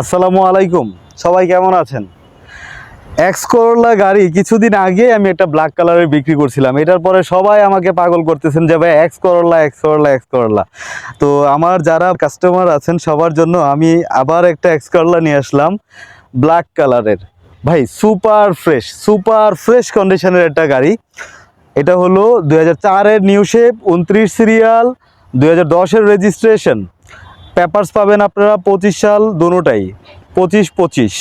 আসসালামু আলাইকুম, সবাই কেমন আছেন? এক্স করোলা গাড়ি কিছুদিন আগে আমি একটা ব্ল্যাক কালারের বিক্রি করছিলাম। এটার পরে সবাই আমাকে পাগল করতেছেন যে ভাই X Corolla X Corolla X Corolla. তো আমার যারা কাস্টমার আছেন সবার জন্য আমি আবার একটা এক্স করোলা নিয়ে আসলাম ব্ল্যাক কালারের। ভাই সুপার ফ্রেশ কন্ডিশনের একটা গাড়ি। এটা হলো 2004-এর নিউ শেপ, 29 সিরিয়াল, 2010-এর রেজিস্ট্রেশন। পেপারস পাবেন আপনারা 25 সাল, দুটোটাই 25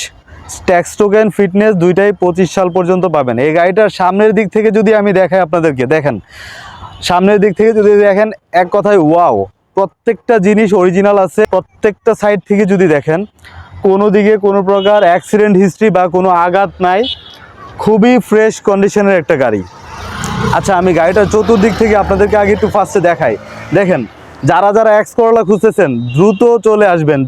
ট্যাক্স টোকেন ফিটনেস দুইটাই 25 সাল পর্যন্ত পাবেন। এই গাড়িটার সামনের দিক থেকে যদি আমি দেখাই আপনাদেরকে, দেখেন সামনের দিক থেকে যদি দেখেন, এক কথায় ওয়াও। প্রত্যেকটা জিনিস অরিজিনাল আছে। প্রত্যেকটা সাইড থেকে যদি দেখেন, কোনো দিকে কোনো প্রকার অ্যাক্সিডেন্ট হিস্ট্রি বা কোনো আঘাত নাই। খুবই ফ্রেশ কন্ডিশনের একটা গাড়ি। আচ্ছা, আমি গাড়িটার চতুর্দিক থেকে আপনাদেরকে আগে একটু ফার্স্টে দেখাই। দেখেন, যারা যারা এক্স করোলা খুঁজতেছেন দ্রুত চলে আসবেন।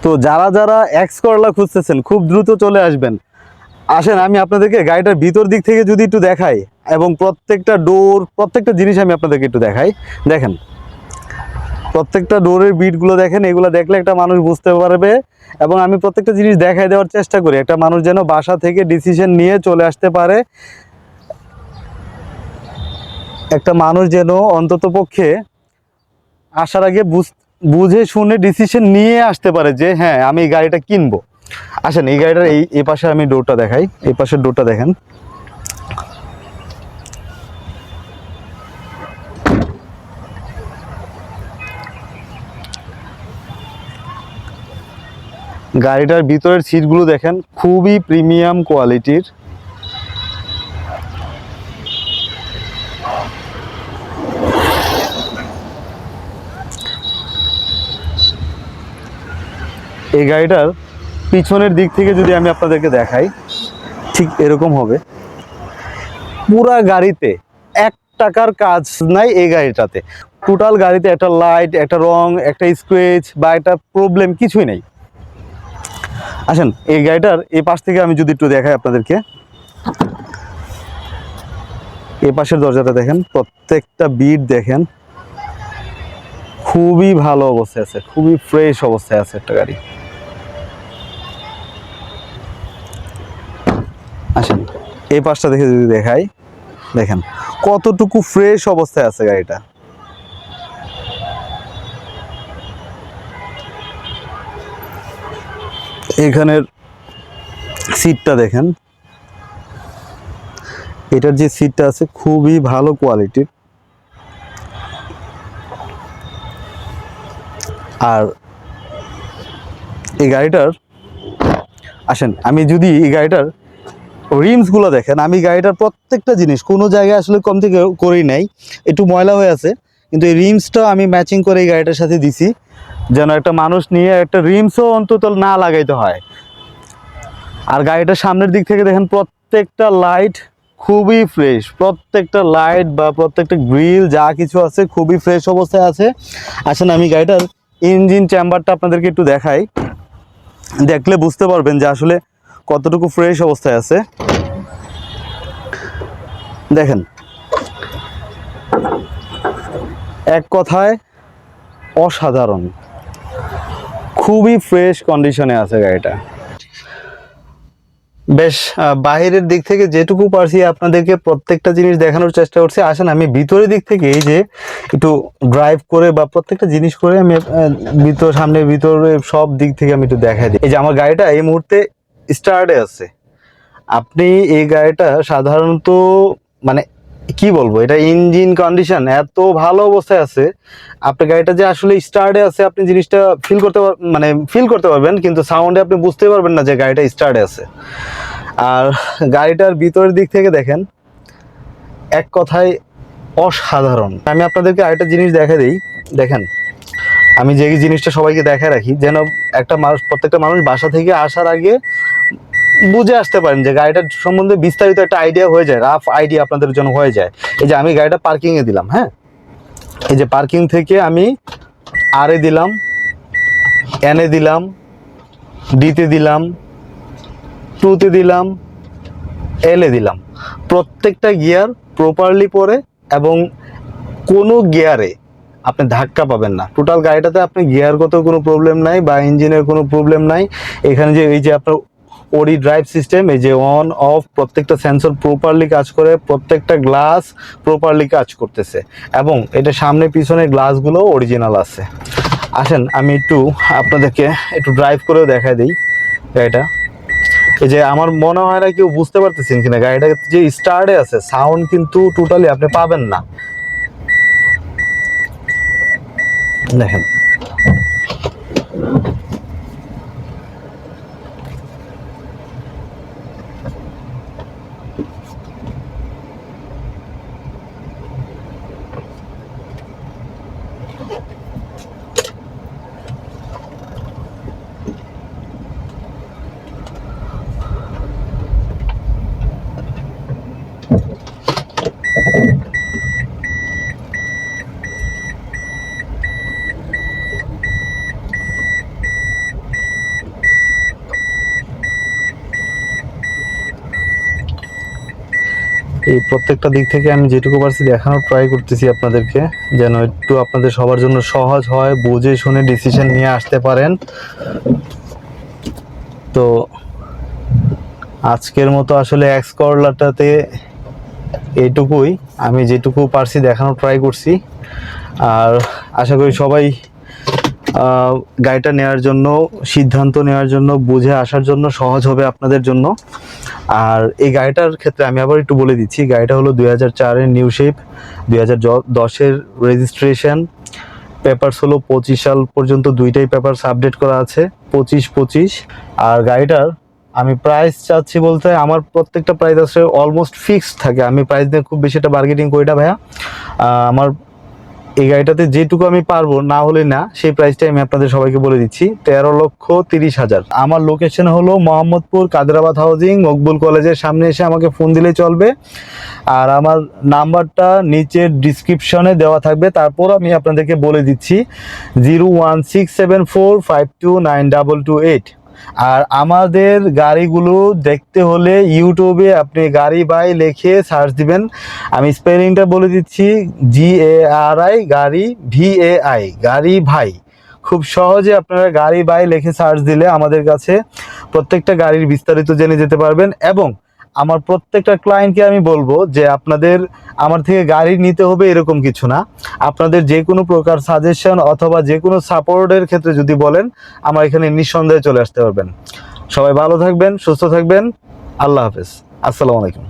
তো যারা যারা এক্স করোলা খুঁজতেছেন খুব দ্রুত চলে আসবেন। আসেন, আমি আপনাদেরকে গাড়িটার ভিতর দিক থেকে যদি একটু দেখাই এবং প্রত্যেকটা ডোর, প্রত্যেকটা জিনিস আমি আপনাদেরকে একটু দেখাই। দেখেন, প্রত্যেকটা ডোরের বিটগুলো দেখেন। এগুলো দেখলে একটা মানুষ বুঝতে পারবে। এবং আমি প্রত্যেকটা জিনিস দেখাই দেওয়ার চেষ্টা করি, একটা মানুষ যেন বাসা থেকে ডিসিশন নিয়ে চলে আসতে পারে। একটা মানুষ যেন অন্তত পক্ষে আসার আগে বুঝে শুনে ডিসিশন নিয়ে আসতে পারে যে হ্যাঁ, আমি এই গাড়িটা কিনবো। আসেন, এই গাড়িটার এই পাশে আমি ডোরটা দেখাই। এই পাশের ডোরটা দেখেন। গাড়িটার ভিতরের সিটগুলো দেখেন, খুবই প্রিমিয়াম কোয়ালিটির। এই গাড়িটার পিছনের দিক থেকে যদি আমি আপনাদেরকে দেখাই, ঠিক এরকম হবে। পুরা গাড়িতে 1 টাকার কাজ নাই এই গাড়িটাতে। টোটাল গাড়িতে একটা লাইট, একটা রং, একটা স্ক্র্যাচ বা একটা প্রবলেম কিছুই নেই। আসেন, এই গাড়িটার এই পাশ থেকে আমি যদি একটু দেখাই আপনাদেরকে। এই পাশের দরজাটা দেখেন, প্রত্যেকটা বিট দেখেন, খুবই ভালো অবস্থায় আছে, খুবই ফ্রেশ অবস্থায় আছে একটা গাড়ি। আসেন, এই পাশটা দেখে যদি দেখাই, দেখেন কতটুকু ফ্রেশ অবস্থায় আছে গাড়িটা। এখানের সিটটা দেখেন, এটার যে সিটটা আছে খুবই ভালো কোয়ালিটির। আর এই গাড়িটার, আসেন আমি যদি এই গাড়িটার রিমসগুলো দেখেন, আমি গাড়িটার প্রত্যেকটা জিনিস কোনো জায়গায় আসলে কম থেকে করেই নাই। একটু ময়লা হয়ে আছে, কিন্তু এই রিমসটা আমি ম্যাচিং করে এই গাড়িটার সাথে দিছি, যেন একটা মানুষ নিয়ে একটা রিমসও অন্তত না লাগাইতে হয়। আর গাড়িটার সামনের দিক থেকে দেখেন, প্রত্যেকটা লাইট খুবই ফ্রেশ। প্রত্যেকটা লাইট বা প্রত্যেকটা গ্রিল যা কিছু আছে খুবই ফ্রেশ অবস্থায় আছে। আসেন, আমি গাড়িটার ইঞ্জিন চেম্বারটা আপনাদেরকে একটু দেখাই। দেখলে বুঝতে পারবেন যে আসলে কতটুকু ফ্রেশ অবস্থায় আছে। দেখেন, এক কথায় অসাধারণ, খুবই ফ্রেশ কন্ডিশনে আছে গাড়িটা। বেশ, বাইরের দিক থেকে যেটুকু পারছি আপনাদেরকে প্রত্যেকটা জিনিস দেখানোর চেষ্টা করছি। আসেন, আমি ভিতরের দিক থেকে এই যে একটু ড্রাইভ করে বা প্রত্যেকটা জিনিস করে আমি সামনে ভিতরে সব দিক থেকে আমি একটু দেখাই দিই। এই যে আমার গাড়িটা এই মুহূর্তে স্টার্টে আছে। আপনি এই গাড়িটা সাধারণত, মানে কি বলবো, এটা ইঞ্জিন কন্ডিশন এত ভালো অবস্থায় আছে। আপনার গাড়িটা যে আসলে স্টার্টে আছে আপনি জিনিসটা ফিল করতে পারবেন, কিন্তু সাউন্ডে আপনি বুঝতে পারবেন না যে গাড়িটা স্টার্টে আছে। আর গাড়িটার ভিতরের দিক থেকে দেখেন, এক কথায় অসাধারণ। আমি আপনাদেরকে আরেকটা জিনিস দেখা দিই, দেখেন আমি যে জিনিসটা সবাইকে দেখায় রাখি, যেন একটা মানুষ, প্রত্যেকটা মানুষ বাসা থেকে আসার আগে বুঝে আসতে পারেন, যে গাড়িটার সম্বন্ধে বিস্তারিত একটা আইডিয়া হয়ে যায়, রাফ আইডিয়া আপনাদের জন্য হয়ে যায়। এই যে আমি গাড়িটা পার্কিংয়ে দিলাম, হ্যাঁ, এই যে পার্কিং থেকে আমি আরে দিলাম, এনে দিলাম, ডিতে দিলাম, টুতে দিলাম, এলে দিলাম, প্রত্যেকটা গিয়ার প্রপারলি পরে, এবং কোনো গিয়ারে আপনি ধাক্কা পাবেন না। টোটাল গাড়িটাতে আপনি গিয়ারগত কোনো প্রবলেম নাই বা ইঞ্জিনের কোনো প্রবলেম নাই। এখানে যে এই যে আপনার ওডি ড্রাইভ সিস্টেম, এই যে অন অফ প্রত্যেকটা সেন্সর প্রপারলি কাজ করে, প্রত্যেকটা গ্লাস প্রপারলি কাজ করতেছে, এবং এটা সামনে পিছনে গ্লাসগুলো অরিজিনাল আছে। আসেন আমি একটু আপনাদেরকে একটু ড্রাইভ করেও দেখাই দিই গাড়িটা। এই যে আমার মনে হয় না কেউ বুঝতে পারতেছেন কিনা, গাড়িটা যে স্টার্টে আছে, সাউন্ড কিন্তু টোটালি আপনি পাবেন না। দেখেন এই প্রত্যেকটা দিক থেকে আমি যেটুকু পারছি দেখানোর ট্রাই করতেছি আপনাদেরকে, যেন একটু আপনাদের সবার জন্য সহজ হয়, বুঝে শুনে ডিসিশন নিয়ে আসতে পারেন। তো আজকের মতো আসলে এক্স করলাটাতে এইটুকুই, আমি যেটুকু পারছি দেখানোর ট্রাই করছি। আর আশা করি সবাই গাড়িটা নেওয়ার জন্য, সিদ্ধান্ত নেওয়ার জন্য, বুঝে আসার জন্য সহজ হবে আপনাদের জন্য। আর এই গাড়িটার ক্ষেত্রে আমি আবার একটু বলে দিচ্ছি, গাড়িটা হলো 2004-এর নিউ শেপ, 2010-এর রেজিস্ট্রেশন, পেপারস হলো 25 সাল পর্যন্ত, দুইটাই পেপারস আপডেট করা আছে, 25। আর গাড়িটার আমি প্রাইস চাচ্ছি বলতে, আমার প্রত্যেকটা প্রাইস আছে অলমোস্ট ফিক্সড থাকে, আমি প্রাইস নিয়ে খুব বেশি একটা বার্গেনিং করি না ভাইয়া। আমার এই গাড়িটাতে যেটুকু আমি পারবো, না হলে না, সেই প্রাইসটাই আমি আপনাদের সবাইকে বলে দিচ্ছি, 13,30,000। আমার লোকেশন হলো মোহাম্মদপুর কাদেরাবাদ হাউজিং, মকবুল কলেজের সামনে এসে আমাকে ফোন দিলেই চলবে। আর আমার নাম্বারটা নিচের ডিসক্রিপশনে দেওয়া থাকবে, তারপর আমি আপনাদেরকে বলে দিচ্ছি 01674529228। আর আমাদের গাড়িগুলো দেখতে হলে ইউটিউবে আপনি গাড়ি ভাই লিখে সার্চ দিবেন, আমি স্পেলিংটা বলে দিচ্ছি, GARI, গাড়ি VAI, গাড়ি ভাই। খুব সহজে আপনারা গাড়ি ভাই লিখে সার্চ দিলে আমাদের কাছে প্রত্যেকটা গাড়ির বিস্তারিত জেনে যেতে পারবেন। এবং আমার প্রত্যেকটা ক্লায়েন্টকে আমি বলবো যে আপনাদের আমার থেকে গাড়ি নিতে হবে এরকম কিছু না, আপনাদের যে কোনো প্রকার সাজেশন অথবা যে কোনো সাপোর্টের ক্ষেত্রে যদি বলেন, আমার এখানে নিঃসন্দেহে চলে আসতে পারবেন। সবাই ভালো থাকবেন, সুস্থ থাকবেন, আল্লাহ হাফেজ, আসসালামু আলাইকুম।